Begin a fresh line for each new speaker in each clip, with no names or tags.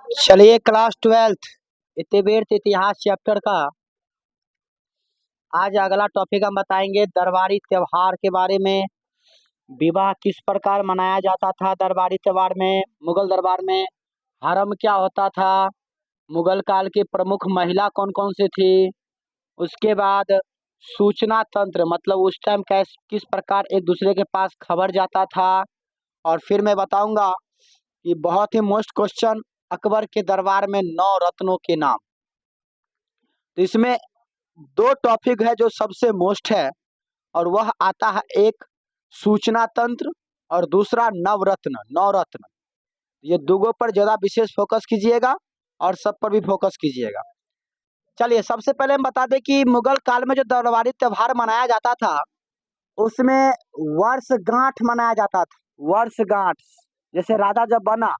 चलिए class 12th इतिवृत्त इतिहास चैप्टर का आज अगला टॉपिक हम बताएंगे दरबारी त्योहार के बारे में। विवाह किस प्रकार मनाया जाता था दरबारी त्योहार में, मुगल दरबार में। हरम क्या होता था, मुगल काल की प्रमुख महिला कौन कौन सी थी। उसके बाद सूचना तंत्र मतलब उस टाइम किस प्रकार एक दूसरे के पास खबर जाता था। और फिर मैं बताऊंगा कि बहुत ही मोस्ट क्वेश्चन अकबर के दरबार में 9 रत्नों के नाम। तो इसमें दो टॉपिक है जो सबसे मोस्ट है और वह आता है, एक सूचना तंत्र और दूसरा नवरत्न, 9 रत्न। ये दोनों पर ज्यादा विशेष फोकस कीजिएगा और सब पर भी फोकस कीजिएगा। चलिए सबसे पहले हम बता दें कि मुगल काल में जो दरबारी त्योहार मनाया जाता था उसमें वर्षगांठ मनाया जाता था। वर्षगांठ, जैसे राजा जब बना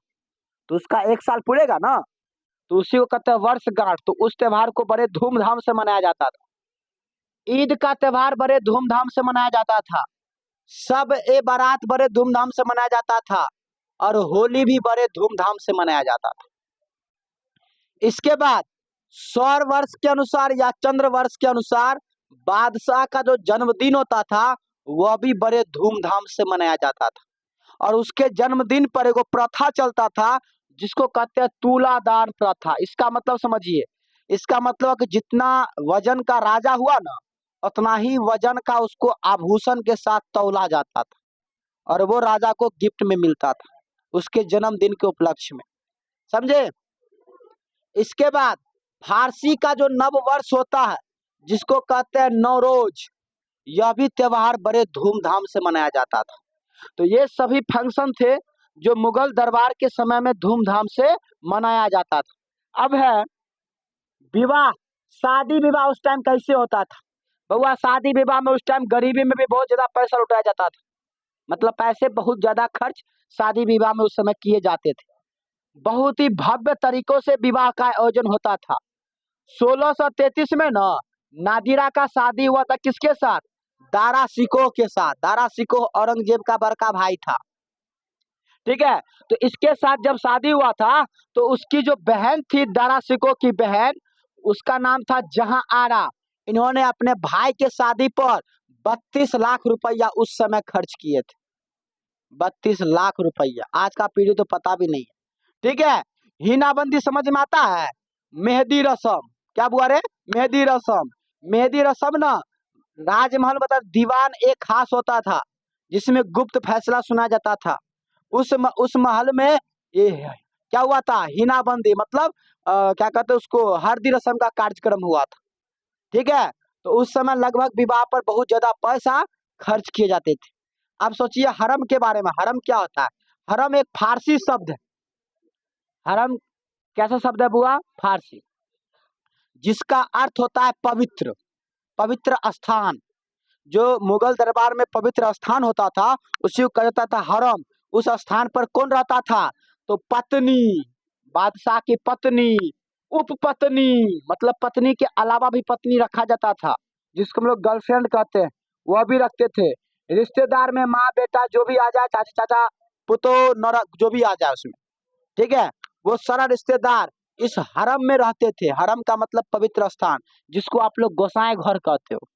तो उसका 1 साल पूरेगा ना, तो उसी को कहते हैं वर्षगांठ। तो उस त्योहार को बड़े धूमधाम से मनाया जाता था। ईद का त्योहार बड़े धूमधाम से मनाया जाता था। सब ए बारात बड़े धूमधाम से मनाया जाता था और होली भी बड़े धूमधाम से मनाया जाता था। इसके बाद सौर वर्ष के अनुसार या चंद्र वर्ष के अनुसार बादशाह का जो जन्मदिन होता था वह भी बड़े धूमधाम से मनाया जाता था। और उसके जन्मदिन पर एक प्रथा चलता था जिसको कहते हैं तुलादान प्रथा। इसका मतलब समझिए, इसका मतलब कि जितना वजन का राजा हुआ ना उतना ही वजन का उसको आभूषण के साथ तौला जाता था और वो राजा को गिफ्ट में मिलता था उसके जन्मदिन के उपलक्ष्य में, समझे। इसके बाद फारसी का जो नव वर्ष होता है जिसको कहते हैं नौरोज, यह भी त्योहार बड़े धूमधाम से मनाया जाता था। तो ये सभी फंक्शन थे जो मुगल दरबार के समय में धूमधाम से मनाया जाता था। अब है विवाह, शादी विवाह उस टाइम कैसे होता था। बउआ शादी विवाह में उस टाइम गरीबी में भी बहुत ज्यादा पैसा लुटाया जाता था, मतलब पैसे बहुत ज्यादा खर्च शादी विवाह में उस समय किए जाते थे। बहुत ही भव्य तरीकों से विवाह का आयोजन होता था। 1633 में ना नादिरा का शादी हुआ था, किसके साथ, दारा शिकोह के साथ। दारा शिकोह औरंगजेब का बड़का भाई था, ठीक है। तो इसके साथ जब शादी हुआ था तो उसकी जो बहन थी दारा शिकोह की बहन, उसका नाम था जहां आरा। इन्होंने अपने भाई के शादी पर 32 लाख रुपया उस समय खर्च किए थे। 32 लाख रुपया, आज का पीढ़ी तो पता भी नहीं है, ठीक है। हीनाबंदी समझ में आता है। मेहंदी रस्म, क्या बुआ रे, मेहंदी रस्म। मेहंदी रस्म ना राजमहल बता दीवान एक खास होता था जिसमें गुप्त फैसला सुना जाता था। उस महल में ये क्या हुआ था, हीनाबंदी मतलब क्या कहते हैं उसको, हल्दी रस्म का कार्यक्रम हुआ था, ठीक है। तो उस समय लगभग विवाह पर बहुत ज्यादा पैसा खर्च किए जाते थे। अब सोचिए हरम के बारे में। हरम क्या होता है, हरम एक फारसी शब्द है। हरम कैसा शब्द है बुआ, फारसी, जिसका अर्थ होता है पवित्र, पवित्र स्थान। जो मुगल दरबार में पवित्र स्थान होता था उसी को कहा जाता था हरम। उस स्थान पर कौन रहता था, तो पत्नी, बादशाह की पत्नी, उपपत्नी मतलब पत्नी के अलावा भी पत्नी रखा जाता था जिसको हम लोग गर्लफ्रेंड कहते हैं, वह भी रखते थे। रिश्तेदार में माँ बेटा जो भी आ जाए, चाचा चाचा पुतो नौरा जो भी आ जाए उसमें, ठीक है, वो सारा रिश्तेदार इस हरम में रहते थे। हरम का मतलब पवित्र स्थान, जिसको आप लोग गोसाई घर कहते हो।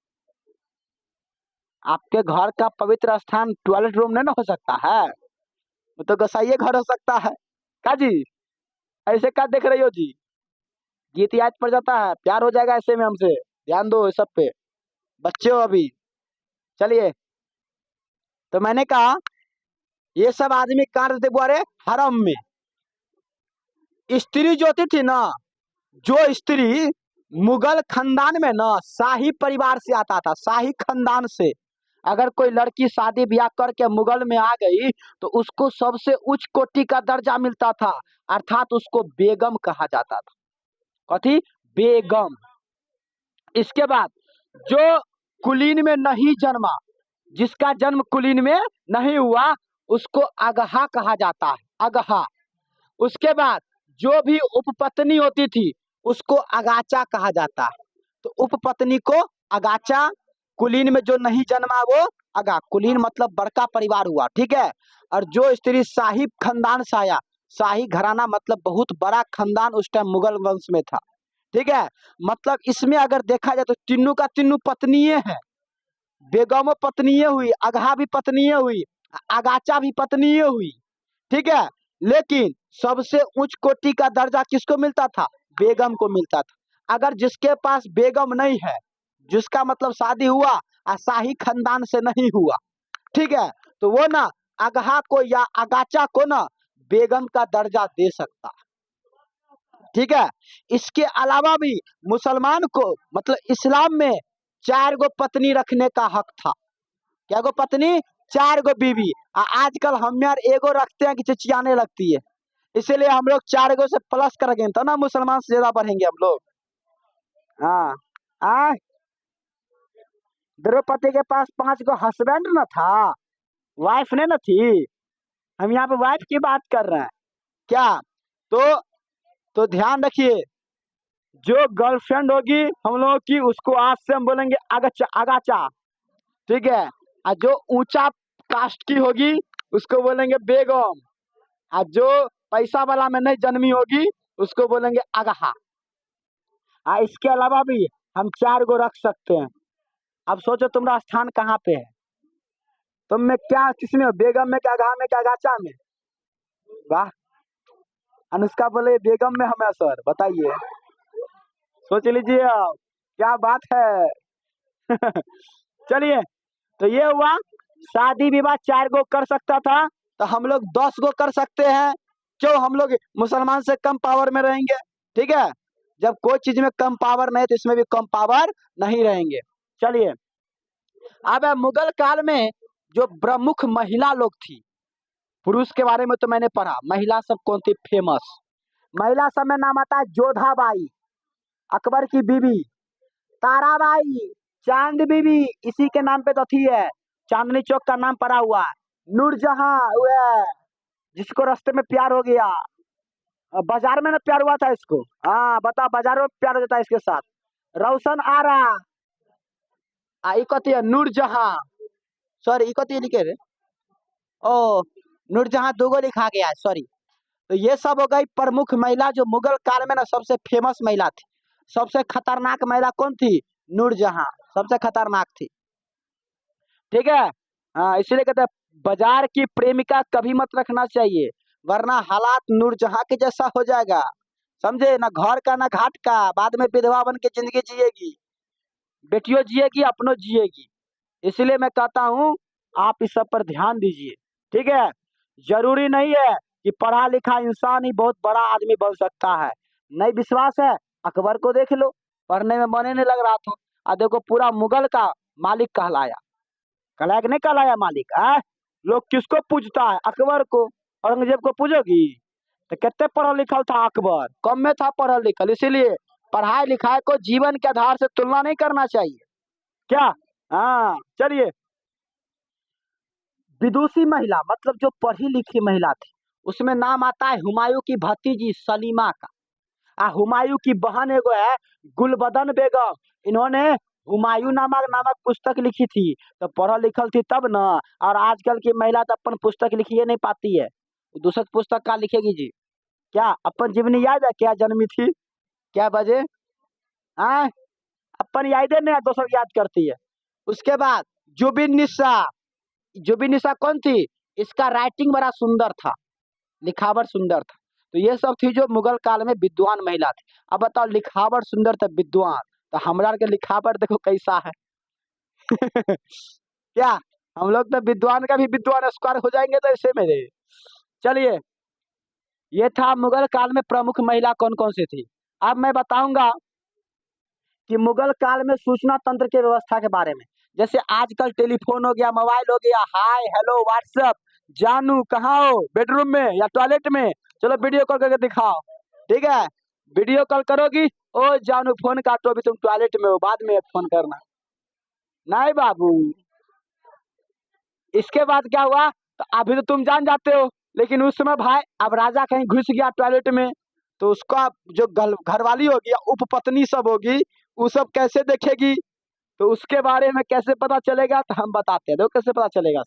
आपके घर का पवित्र स्थान टॉयलेट रूम नहीं ना हो सकता है, वो तो गोसाइये घर हो सकता है। का जी, ऐसे का देख रही हो जी, गीत याद पड़ जाता है, प्यार हो जाएगा ऐसे में हमसे, ध्यान दो इस सब पे, बच्चे हो अभी। चलिए, तो मैंने कहा ये सब आदमी कहाँ रहते बुआरे, हरम में। स्त्री जो होती थी ना, जो स्त्री मुगल खानदान में ना शाही परिवार से आता था, शाही खानदान से अगर कोई लड़की शादी ब्याह करके मुगल में आ गई तो उसको सबसे उच्च कोटि का दर्जा मिलता था, अर्थात उसको बेगम कहा जाता था। कथी, बेगम। इसके बाद जो कुलीन में नहीं जन्मा, जिसका जन्म कुलीन में नहीं हुआ, उसको अगहा कहा जाता है, अगहा। उसके बाद जो भी उपपत्नी होती थी उसको अगाचा कहा जाता है। तो उपपत्नी को अगाचा, कुलीन में जो नहीं जन्मा वो अगा। कुलीन मतलब बड़का परिवार हुआ, ठीक है। और जो स्त्री शाही खानदान से आया, शाही घराना मतलब बहुत बड़ा खानदान उस टाइम मुगल वंश में था। ठीक है, मतलब इसमें अगर देखा जाए तो तीनों का तीनों पत्निये है, बेगमो पत्निये हुई, अगहा भी पत्निये हुई, अगाचा भी पत्निये हुई। ठीक है, लेकिन सबसे उच्च कोटि का दर्जा किसको मिलता था? बेगम को मिलता था। अगर जिसके पास बेगम नहीं है, जिसका मतलब शादी हुआ और शाही खानदान से नहीं हुआ, ठीक है, तो वो ना अगहा को या अगाचा को ना बेगम का दर्जा दे सकता। ठीक है, इसके अलावा भी मुसलमान को मतलब इस्लाम में 4 गो पत्नी रखने का हक था। क्या गो पत्नी? 4 गो बीवी। आजकल हम यार एगो रखते हैं कि चिचियाने लगती है, इसीलिए हम लोग 4 गो से प्लस करेंगे तो ना मुसलमान से ज्यादा बढ़ेंगे हम लोग। हाँ, आ द्रौपदी के पास 5 गो हस्बैंड न था, वाइफ ने न थी। हम यहाँ पे वाइफ की बात कर रहे हैं क्या? तो ध्यान रखिए, जो गर्लफ्रेंड होगी हम लोगों की उसको आज से हम बोलेंगे अगाचा अगाचा। ठीक है, और जो ऊंचा कास्ट की होगी उसको बोलेंगे बेगम, और जो पैसा वाला में नहीं जन्मी होगी उसको बोलेंगे अगहा। इसके अलावा भी हम 4 गो रख सकते हैं। अब सोचो तुम्हारा स्थान कहाँ पे है, तुम में क्या, किसमें हो? बेगम में क्या, अगहा में क्या, अगाचा में? वाह, अनुष्का बोले बेगम में हम है सर, बताइए, सोच लीजिए आप, क्या बात है। चलिए, तो ये हुआ शादी विवाह 4 गो कर सकता था, तो हम लोग 10 गो कर सकते हैं। क्यों? हम लोग मुसलमान से कम पावर में रहेंगे। ठीक है, जब कोई चीज में कम पावर नहीं तो इसमें भी कम पावर नहीं रहेंगे। चलिए, अब मुगल काल में जो प्रमुख महिला लोग थी, पुरुष के बारे में तो मैंने पढ़ा, महिला सब कौन थी फेमस? महिला सब में नाम आता है जोधाबाई, अकबर की बीवी, ताराबाई, चांद बीबी, इसी के नाम पे तो थी है, चांदनी चौक का नाम पड़ा हुआ है। नूरजहां, वह जिसको रास्ते में प्यार हो गया, बाजार में ना प्यार हुआ था इसको। हाँ बता, बाजार में प्यार हो जाता है इसके साथ। रोशन आरा, ई कथी है? नूरजहां, सॉरी ई कथी लिखे रे? ओ, नूरजहां दूगो लिखा गया है, सॉरी। तो ये सब हो गई प्रमुख महिला जो मुगल काल में ना सबसे फेमस महिला थी। सबसे खतरनाक महिला कौन थी? नूरजहां, सबसे खतरनाक थी। ठीक है, हाँ, इसीलिए कहते हैं बाजार की प्रेमिका कभी मत रखना चाहिए, वरना हालात नूरजहां के जैसा हो जाएगा। समझे ना? घर का ना घाट का, बाद में विधवा बन के जिंदगी जिएगी, बेटियों जिएगी, अपनों जिएगी। इसलिए मैं कहता हूँ आप इस सब पर ध्यान दीजिए। ठीक है, जरूरी नहीं है कि पढ़ा लिखा इंसान ही बहुत बड़ा आदमी बन सकता है। नहीं विश्वास है? अकबर को देख लो, पढ़ने में मन ही नहीं लग रहा था, और देखो पूरा मुगल का मालिक कहलाया। कहलाया कि नहीं कहलाया मालिक? लोग किसको पूजता है? अकबर को। औरंगजेब को पूजोगी? तो कितने पढ़ल लिखल था अकबर? कम में था पढ़ल लिखल। इसीलिए पढ़ाई लिखाई को जीवन के आधार से तुलना नहीं करना चाहिए। क्या? हाँ, चलिए, विदुषी महिला मतलब जो पढ़ी लिखी महिला थी, उसमें नाम आता है हुमायूं की भतीजी सलीमा का। हुमायूं की बहन एगो है गुलबदन बेगम, इन्होंने हुमायूं नामक पुस्तक लिखी थी। तो पढ़ल लिखल थी तब ना, और आजकल की महिला तो अपन पुस्तक लिखिए नहीं पाती है, दूसरी पुस्तक का लिखेगी जी? क्या अपन जीवनी याद है क्या जन्मी थी, क्या बजे? आ अपन याद नहीं है, दोसर याद करती है। उसके बाद जुबिन निसा, जुबिन निसा कौन थी? इसका राइटिंग बड़ा सुंदर था, लिखावट सुंदर था। तो ये सब थी जो मुगल काल में विद्वान महिला थी। अब बताओ, लिखावट सुंदर था, विद्वान, तो हमरा के लिखावट देखो कैसा है। क्या हम लोग तो विद्वान का भी विद्वान स्क्वायर हो जाएंगे तो ऐसे मेरे। चलिए, ये था मुगल काल में प्रमुख महिला कौन कौन सी थी। अब मैं बताऊंगा कि मुगल काल में सूचना तंत्र की व्यवस्था के बारे में। जैसे आजकल टेलीफोन हो गया, मोबाइल हो गया, हाय हेलो व्हाट्सएप, जानू कहाँ हो, बेडरूम में या टॉयलेट में, चलो वीडियो कॉल करके दिखाओ। ठीक है, वीडियो कॉल करोगी, ओ जानू फोन काटो, अभी तुम टॉयलेट में हो, बाद में फोन करना। नहीं बाबू, इसके बाद क्या हुआ? तो अभी तो तुम जान जाते हो, लेकिन उस समय भाई अब राजा कहीं घुस गया टॉयलेट में, तो उसका जो घरवाली होगी या उपपत्नी सब होगी, वो सब कैसे देखेगी? तो उसके बारे में कैसे पता चलेगा? तो हम बताते हैं, देखो कैसे पता चलेगा।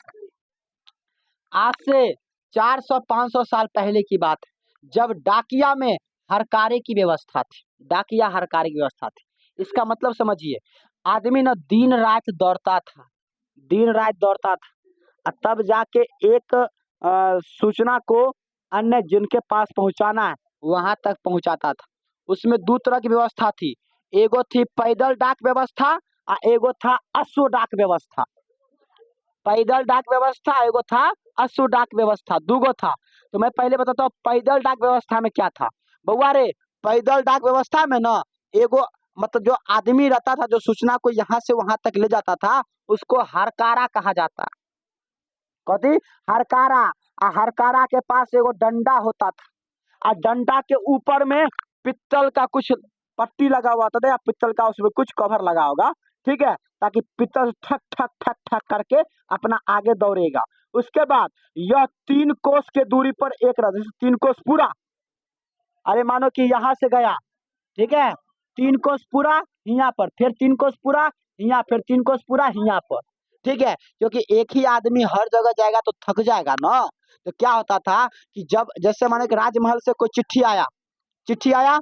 आज से 400-500 साल पहले की बात है, जब डाकिया में हरकारे की व्यवस्था थी, डाकिया हरकारे की व्यवस्था थी। इसका मतलब समझिए, आदमी ना दिन रात दौड़ता था, दिन रात दौड़ता था, और तब जाके एक सूचना को अन्य जिनके पास पहुंचाना है वहां तक पहुंचाता था। उसमें दो तरह की व्यवस्था थी, एगो थी पैदल डाक व्यवस्था और एगो था अश्व डाक व्यवस्था। पैदल डाक व्यवस्था एगो था अश्व डाक व्यवस्था, दूगो था। तो मैं पहले बताता हूँ पैदल डाक व्यवस्था में क्या था। बउआ रे, पैदल डाक व्यवस्था में ना एगो मतलब जो आदमी रहता था जो सूचना को यहाँ से वहां तक ले जाता था उसको हरकारा कहा जाता। कथी? हरकारा। आ हरकारा के पास एगो डंडा होता था, और डंडा के ऊपर में पित्तल का कुछ पट्टी लगा हुआ था, या पित्तल का उसमें कुछ कवर लगा होगा, ठीक है, ताकि पित्तल ठक ठक ठक ठक करके अपना आगे दौड़ेगा। उसके बाद यह 3 कोस के दूरी पर एक रथ, 3 कोस पूरा, अरे मानो कि यहाँ से गया, ठीक है, 3 कोस पूरा यहाँ पर, फिर 3 कोस पूरा यहाँ, फिर 3 कोस पूरा यहाँ पर, ठीक है, क्योंकि एक ही आदमी हर जगह जाएगा तो थक जाएगा ना। तो क्या होता था कि जब जैसे माने कि राजमहल से कोई चिट्ठी आया, चिट्ठी आया,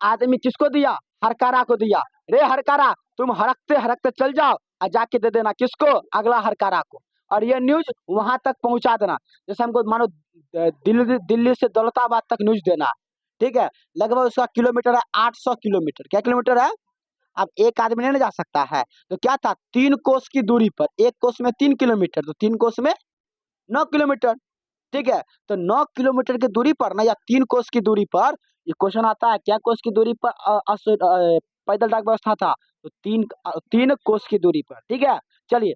आदमी किसको दिया? हरकारा को दिया। रे हरकारा, तुम हरकते हरकते चल जाओ और जाके दे देना किसको? अगला हरकारा को, और ये न्यूज वहां तक पहुंचा देना। जैसे हमको मानो दिल्ली दिल्ली से दौलताबाद तक न्यूज देना है, ठीक है, लगभग उसका किलोमीटर है 800 किलोमीटर। क्या किलोमीटर है? अब एक आदमी नहीं ना जा सकता है, तो क्या था 3 कोस की दूरी पर, एक कोस में 3 किलोमीटर, तो 3 कोस में 9 किलोमीटर, ठीक है। तो 9 किलोमीटर की दूरी पर ना, या 3 कोस की दूरी पर, ये क्वेश्चन आता है क्या कोस की दूरी पर पैदल डाक व्यवस्था था? तो 3 कोस की दूरी पर, ठीक है। चलिए,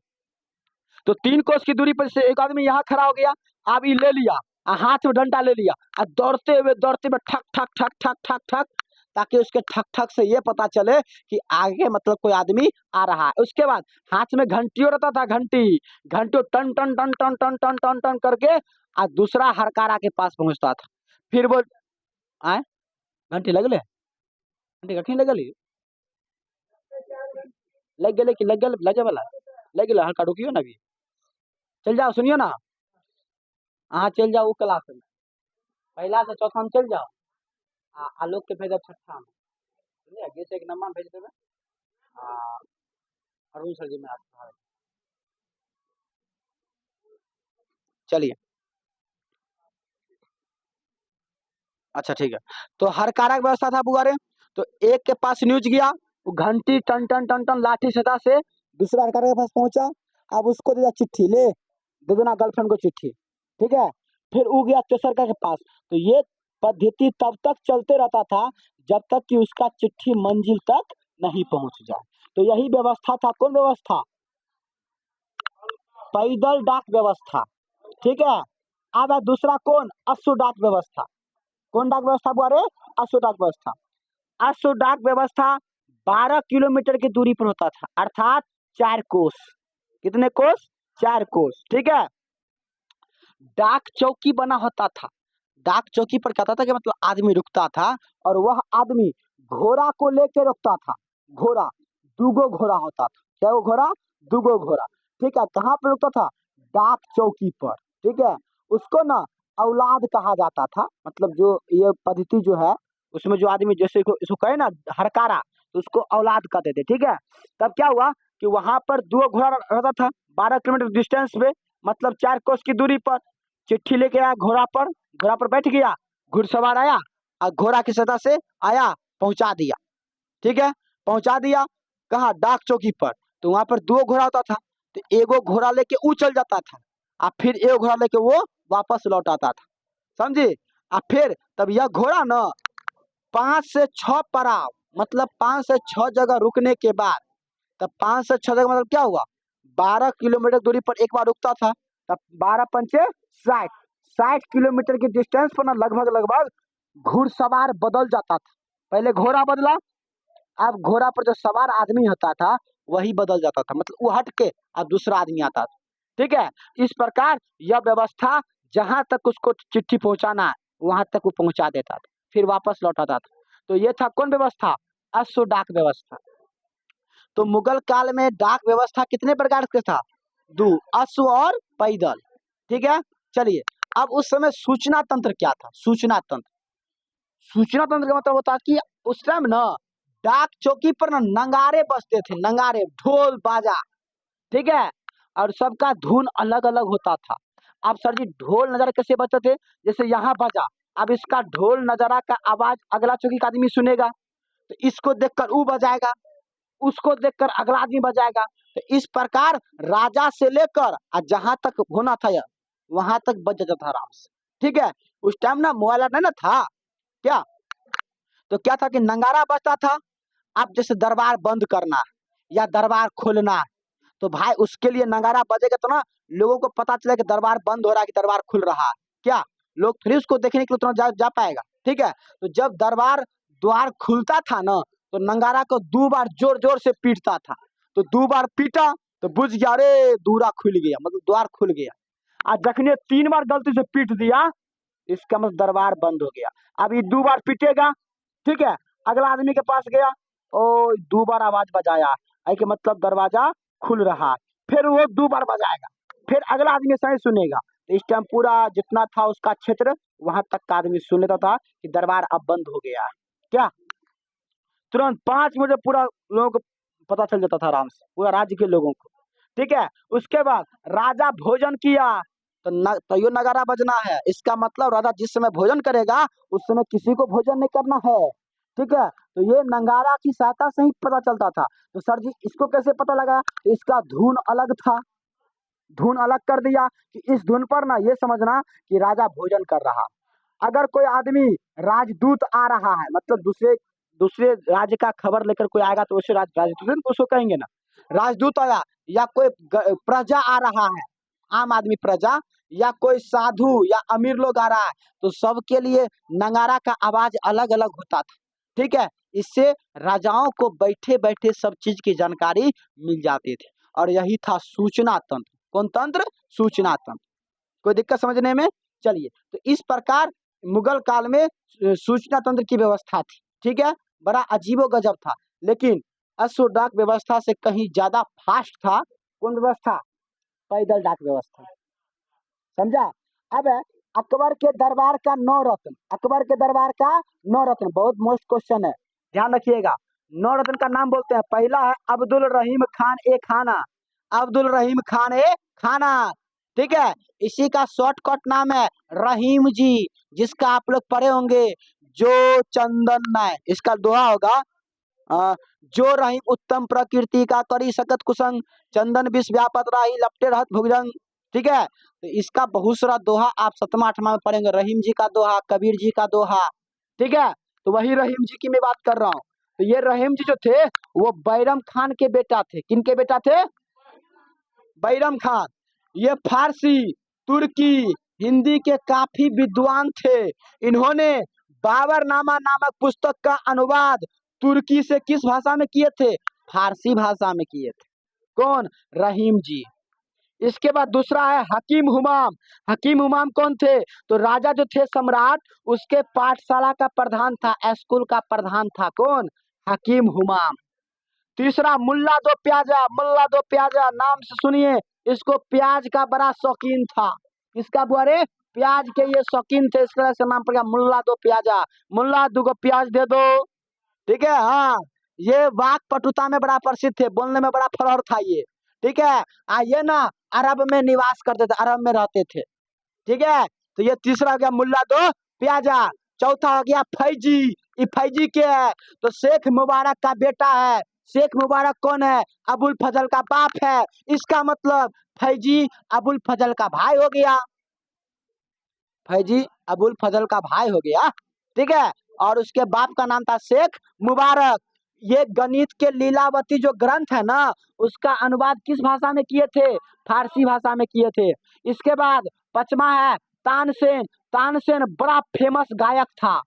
तो 3 कोस की दूरी पर से एक आदमी यहाँ खड़ा हो गया, अब ये ले लिया, हाथ में डंडा ले लिया, और दौड़ते हुए ठक ठक ठक ठक ठक ठक, ताकि उसके ठक ठक से ये पता चले कि आगे मतलब कोई आदमी आ रहा है। उसके बाद हाथ में घंटियों रहता था, घंटी, घंटियों टन टन टन टन टन टन टन टन करके आ दूसरा हरकारा के पास पहुंचता था। फिर वो आए, घंटी लगले, घंटी कखनी लगल, लग गए कि लग गए, लगे वाला लग गए, हल्का रुकियो ना, अभी चल जाओ, सुनियो ना, अहाँ चल जाओ वो क्लास में, पहला से चौथा में चल जाओ, आलोक के भेजब छठा में, सुनिए, आगे से 1 नंबर में भेज देवे, आ, अरुण सर जी में आप, चलिए, अच्छा ठीक है। तो हरकारा की व्यवस्था था बुआरे, तो एक के पास न्यूज गया, वो घंटी टन टन टन टन लाठी सदा से दूसरा हरकारा के पास पहुंचा, अब उसको दिया चिट्ठी, ले दे देना गर्लफ्रेंड को चिट्ठी, ठीक है। फिर वो गया तेसरका के पास, तो ये पद्धति तब तक चलते रहता था जब तक कि उसका चिट्ठी मंजिल तक नहीं पहुंच जाए। तो यही व्यवस्था था, कौन व्यवस्था? पैदल डाक व्यवस्था, ठीक है। अब है दूसरा कौन? अश्व डाक व्यवस्था। कौन डाक व्यवस्था हुआ रे? अश्व डाक व्यवस्था। अश्व डाक व्यवस्था 12 किलोमीटर की दूरी पर होता था, अर्थात 4 कोस। कितने कोस? 4 कोस, ठीक है। डाक चौकी बना होता था, डाक चौकी पर क्या होता था कि मतलब आदमी रुकता था, और वह आदमी घोड़ा को लेके रुकता था, घोड़ा, दूगो घोड़ा होता था, क्या वो घोड़ा? दूगो घोड़ा, ठीक है। कहाँ पर रुकता था? डाक चौकी पर, ठीक है। उसको ना औलाद कहा जाता था, मतलब जो ये पद्धति जो है उसमें जो आदमी जैसे इसको कहे ना हरकारा, तो उसको औलाद कहते थे, ठीक है। तब क्या हुआ कि वहां पर दो घोड़ा रहता था 12 किलोमीटर डिस्टेंस पे, मतलब 4 कोस की दूरी पर। चिट्ठी लेके आया घोड़ा पर, घोड़ा पर बैठ गया, घुड़सवार आया और घोड़ा की सतह से आया, पहुंचा दिया, ठीक है, पहुंचा दिया। कहा? डाक चौकी पर। तो वहां पर 2 घोड़ा होता था, तो एगो घोड़ा लेके वो चल जाता था, और फिर एक घोड़ा लेके वो वापस लौट आता था, समझे। और फिर तब यह घोड़ा ना 5 से 6 पड़ाव, मतलब 5 से 6 जगह रुकने के बाद, तब 5 से 6 जगह मतलब क्या हुआ? 12 किलोमीटर दूरी पर एक बार रुकता था, तब 12 पंचे 60, 60 किलोमीटर की डिस्टेंस पर ना लगभग लगभग घुड़सवार बदल जाता था। पहले घोड़ा बदला, अब घोड़ा पर जो सवार आदमी होता था वही बदल जाता था, मतलब वो हट के अब दूसरा आदमी आता था, ठीक है। इस प्रकार यह व्यवस्था जहां तक उसको चिट्ठी पहुंचाना है वहां तक वो पहुंचा देता था, फिर वापस लौटाता था। तो ये था कौन व्यवस्था? अश्व डाक व्यवस्था। तो मुगल काल में डाक व्यवस्था कितने प्रकार के था? दो, अश्व और पैदल, ठीक है। चलिए, अब उस समय सूचना तंत्र क्या था? सूचना तंत्र, सूचना तंत्र का मतलब होता है कि उस टाइम ना डाक चौकी पर ना नगाड़े बजते थे, नगाड़े, ढोल बाजा, ठीक है, और सबका धुन अलग अलग होता था। अब सर जी ढोल नगाड़ा कैसे बजते थे? जैसे यहाँ बजा, अब इसका ढोल नगाड़ा का आवाज अगला चौकी का आदमी सुनेगा तो इसको देखकर वो बजाएगा, उसको देखकर अगला आदमी बजाएगा। तो इस प्रकार राजा से लेकर जहां तक होना था वहां तक बज जाता था आराम से, ठीक है। उस टाइम ना मोबाइल नहीं ना था क्या, तो क्या था कि नगाड़ा बजता था। अब जैसे दरबार बंद करना है या दरबार खोलना है तो भाई उसके लिए नगाड़ा बजेगा तो ना लोगों को पता चलेगा कि दरबार बंद हो रहा है कि दरबार खुल रहा है। क्या लोग फिर उसको देखने के लिए तुरंत जा पाएगा, ठीक है। तो जब दरबार द्वार खुलता था ना तो नगाड़ा को 2 बार जोर जोर से पीटता था। तो 2 बार पीटा तो बुझ गया, अरे दूरा खुल गया, मतलब द्वार खुल गया। आज जखने 3 बार गलती से पीट दिया इसका मतलब दरबार बंद हो गया। अब ये 2 बार पीटेगा, ठीक है, अगला आदमी के पास गया, ओ 2 बार आवाज बजाया है कि मतलब दरवाजा खुल रहा है। फिर वो 2 बार बजाएगा, फिर अगला आदमी सही सुनेगा। तो इस टाइम पूरा जितना था उसका क्षेत्र वहां तक का आदमी सुन लेता था कि दरबार अब बंद हो गया है। क्या तुरंत 5 मिनट में पूरा लोगों को पता चल जाता था आराम से, पूरा राज्य के लोगों को, ठीक है। उसके बाद राजा भोजन किया तो तैयो नगाड़ा बजना है। इसका मतलब राजा जिस समय भोजन करेगा उस समय किसी को भोजन नहीं करना है, ठीक है। तो ये नगाड़ा की सहायता से ही पता चलता था। तो सर जी इसको कैसे पता लगा? तो इसका धुन अलग था, धुन अलग कर दिया कि इस धुन पर ना ये समझना कि राजा भोजन कर रहा। अगर कोई आदमी राजदूत आ रहा है, मतलब दूसरे दूसरे राज्य का खबर लेकर कोई आएगा तो उसे राजदूत उसको कहेंगे ना, राजदूत आया, या कोई प्रजा आ रहा है, आम आदमी प्रजा, या कोई साधु या अमीर लोग आ रहा है तो सबके लिए नगाड़ा का आवाज अलग अलग होता था, ठीक है। इससे राजाओं को बैठे बैठे सब चीज की जानकारी मिल जाती थी और यही था सूचना तंत्र। कौन तंत्र? सूचना तंत्र। कोई दिक्कत समझने में? चलिए, तो इस प्रकार मुगल काल में सूचना तंत्र की व्यवस्था थी, ठीक है। बड़ा अजीबो गजब था, लेकिन अश्व डाक व्यवस्था से कहीं ज्यादा फास्ट था। कौन व्यवस्था? पैदल डाक व्यवस्था, समझा। अब अकबर के दरबार का 9 रत्न, अकबर के दरबार का 9 रत्न, बहुत मोस्ट क्वेश्चन है, ध्यान रखिएगा। 9 रत्न का नाम बोलते हैं। पहला है अब्दुल रहीम खान ए खाना, अब्दुल रहीम खान ए खाना, ठीक है। इसी का शॉर्टकट नाम है रहीम जी, जिसका आप लोग पढ़े होंगे, जो चंदन में इसका दोहा होगा, जो रहीम उत्तम प्रकृति का करी सकत कुसंग, चंदन विष व्यापत राही लपटे रहत भुजंग, ठीक है। तो इसका बहुत सारा दोहा आप 7वां 8वां में पढ़ेंगे, रहीम जी का दोहा, कबीर जी का दोहा, ठीक है। तो वही रहीम जी की मैं बात कर रहा हूँ। तो ये रहीम जी जो थे वो बैरम खान के बेटा थे। किन के बेटा थे? बैरम खान। ये फारसी, तुर्की, हिंदी के काफी विद्वान थे। इन्होंने बाबरनामा नामक पुस्तक का अनुवाद तुर्की से किस भाषा में किए थे? फारसी भाषा में किए थे। कौन? रहीम जी। इसके बाद दूसरा है हकीम हुमाम। हकीम हुमाम कौन थे? तो राजा जो थे सम्राट, उसके पाठशाला का प्रधान था, स्कूल का प्रधान था। कौन? हकीम हुमाम। तीसरा मुल्ला दो प्याजा, मुल्ला दो प्याजा, नाम से सुनिए, इसको प्याज का बड़ा शौकीन था। इसका बुआरे प्याज के ये शौकीन थे, इस तरह से नाम पड़ गया मुल्ला दो प्याजा। मुल्ला दो प्याज दे दो, ठीक है। हाँ, ये वाक पटुता में बड़ा प्रसिद्ध थे, बोलने में बड़ा फरहर था ये, ठीक है। ये ना अरब में निवास करते थे, अरब में रहते थे, ठीक है। तो ये तीसरा हो गया मुल्ला दो प्याजा। चौथा हो गया फैजी। ये फैजी के है? तो शेख मुबारक का बेटा है। शेख मुबारक कौन है? अबुल फजल का बाप है। इसका मतलब फैजी अबुल फजल का भाई हो गया, फैजी अबुल फजल का भाई हो गया, ठीक है। और उसके बाप का नाम था शेख मुबारक। ये गणित के लीलावती जो ग्रंथ है ना, उसका अनुवाद किस भाषा में किए थे? फारसी भाषा में किए थे। इसके बाद 5वां है तानसेन। तानसेन बड़ा फेमस गायक था,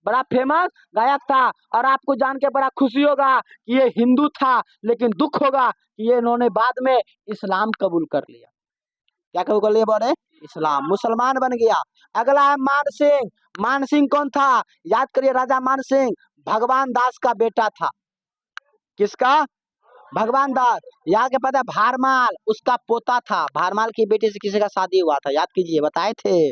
बड़ा फेमस गायक था। और आपको जान के बड़ा खुशी होगा कि ये हिंदू था, लेकिन दुख होगा कि ये इन्होंने बाद में इस्लाम कबूल कर लिया। क्या कबूल कर लिया? बोले इस्लाम, मुसलमान बन गया। अगला है मानसिंह। मानसिंह कौन था? याद करिए, राजा मानसिंह भगवान दास का बेटा था। किसका? भगवान दास। यहाँ के पता है भारमाल उसका पोता था, भारमाल की बेटी से किसी का शादी हुआ था, याद कीजिए, बताए थे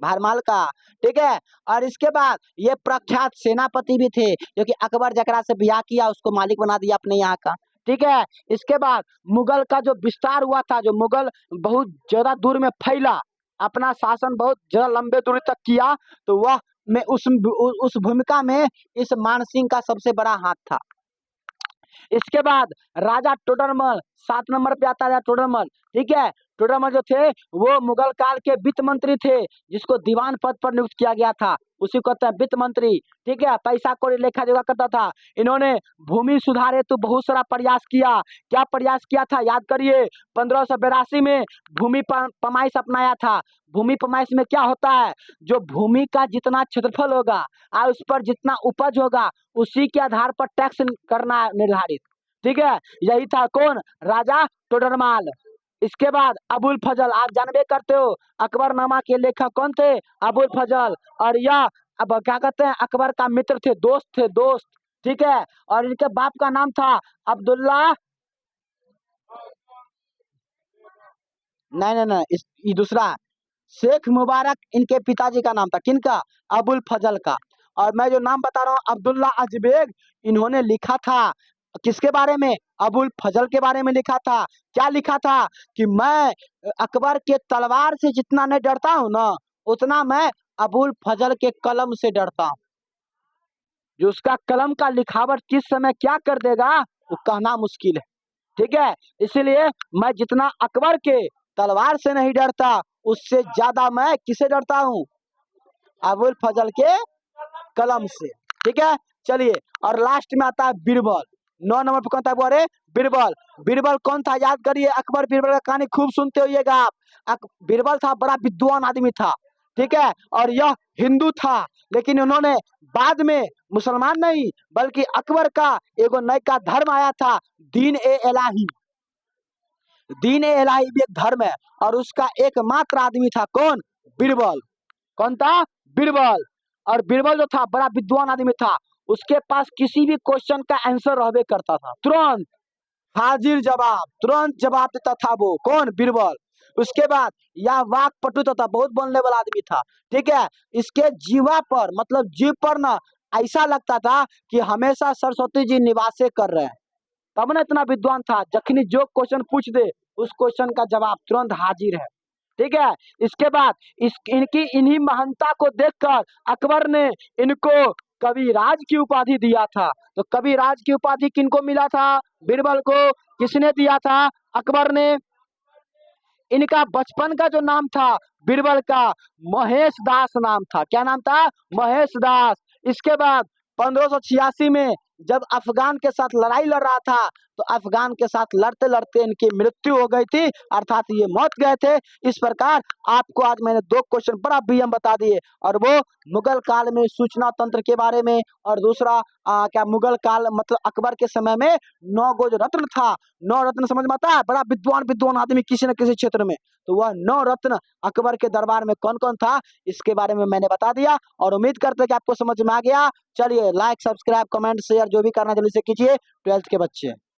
भारमाल का। ठीक है। और इसके बाद ये प्रख्यात सेनापति भी थे, क्योंकि अकबर जकरा से ब्याह किया उसको मालिक बना दिया अपने यहाँ का। ठीक है। इसके बाद मुगल का जो विस्तार हुआ था, जो मुगल बहुत ज्यादा दूर में फैला, अपना शासन बहुत ज्यादा लंबे दूरी तक किया, तो वह में उस भूमिका में इस मानसिंह का सबसे बड़ा हाथ था। इसके बाद राजा टोडरमल 7 नंबर पे आता है टोडरमल। ठीक है। टोडरमल जो थे वो मुगल काल के वित्त मंत्री थे, जिसको दीवान पद पर नियुक्त किया गया था, उसी को कहते हैं वित्त मंत्री। ठीक है। पैसा को लेखा जोखा करता था। इन्होंने भूमि सुधार हेतु बहुत सारा प्रयास किया। क्या प्रयास किया था याद करिए। 1582 में भूमि पैमाइश अपनाया था। भूमि पैमाइश में क्या होता है, जो भूमि का जितना क्षेत्रफल होगा और उस पर जितना उपज होगा उसी के आधार पर टैक्स करना निर्धारित। ठीक है। यही था कौन, राजा टोडरमाल। इसके बाद अबुल फजल, आप जानबे करते हो अकबरनामा के लेखक कौन थे, अबुल फजल। और यह अब क्या कहते हैं, अकबर का मित्र थे, दोस्त थे, दोस्त। ठीक है। और इनके बाप का नाम था अब्दुल्ला, नहीं नहीं नहीं, ये दूसरा शेख मुबारक इनके पिताजी का नाम था, किनका, अबुल फजल का। और मैं जो नाम बता रहा हूँ अब्दुल्ला अजबेग, इन्होंने लिखा था किसके बारे में, अबुल फजल के बारे में लिखा था। क्या लिखा था कि मैं अकबर के तलवार से जितना नहीं डरता हूँ ना, उतना मैं अबुल फजल के कलम से डरता हूँ। जो उसका कलम का लिखावट किस समय क्या कर देगा वो कहना मुश्किल है। ठीक है। इसीलिए मैं जितना अकबर के तलवार से नहीं डरता, उससे ज्यादा मैं किसे डरता हूँ, अबुल फजल के कलम से। ठीक है। चलिए, और लास्ट में आता है बीरबल। 9 नंबर पे कौन था, अरे बीरबल। बीरबल कौन था याद करिए, अकबर बीरबल का कहानी खूब सुनते होइएगा आप। बीरबल था बड़ा विद्वान आदमी था। ठीक है। और यह हिंदू था, लेकिन उन्होंने बाद में मुसलमान नहीं बल्कि अकबर का एगो नया का धर्म आया था, दीन ए इलाही। दीन ए इलाही भी एक धर्म है, और उसका एकमात्र आदमी था कौन, बीरबल। कौन था, बीरबल। और बीरबल जो था बड़ा विद्वान आदमी था, उसके पास किसी भी क्वेश्चन का आंसर रहबे करता था, तुरंत हाजिर जवाब, तुरंत जवाब देता था वो, कौन, बीरबल। उसके बाद यह वाक पटु था, बहुत बोलने वाला आदमी था। ठीक है। इसके जीवा पर मतलब जीव पर ना ऐसा लगता था कि हमेशा सरस्वती जी निवासे कर रहे हैं, तब ना इतना विद्वान था, जखनी जो क्वेश्चन पूछ दे उस क्वेश्चन का जवाब तुरंत हाजिर है। ठीक है। इसके बाद इनकी इन्हीं महानता को देखकर अकबर ने इनको कविराज की उपाधि दिया था। तो कविराज की उपाधि किनको मिला था, बीरबल को। किसने दिया था, अकबर ने। इनका बचपन का जो नाम था बीरबल का, महेश दास नाम था। क्या नाम था, महेश दास। इसके बाद 1586 में जब अफगान के साथ लड़ाई लड़ रहा था, तो अफगान के साथ लड़ते लड़ते इनकी मृत्यु हो गई थी, अर्थात ये मौत गए थे। इस प्रकार आपको आज मैंने 2 क्वेश्चन बड़ा बीएम बता दिए, और वो मुगल काल में सूचना तंत्र के बारे में, और दूसरा क्या मुगल काल मतलब अकबर के समय में 9 गो जो रत्न था, 9 रत्न समझ में आता है, बड़ा विद्वान विद्वान आदमी किसी न किसी क्षेत्र में, तो वह 9 रत्न अकबर के दरबार में कौन कौन था, इसके बारे में मैंने बता दिया, और उम्मीद करते हैं कि आपको समझ में आ गया। चलिए, लाइक सब्सक्राइब कमेंट शेयर जो भी करना जल्दी से कीजिए, 12th के बच्चे।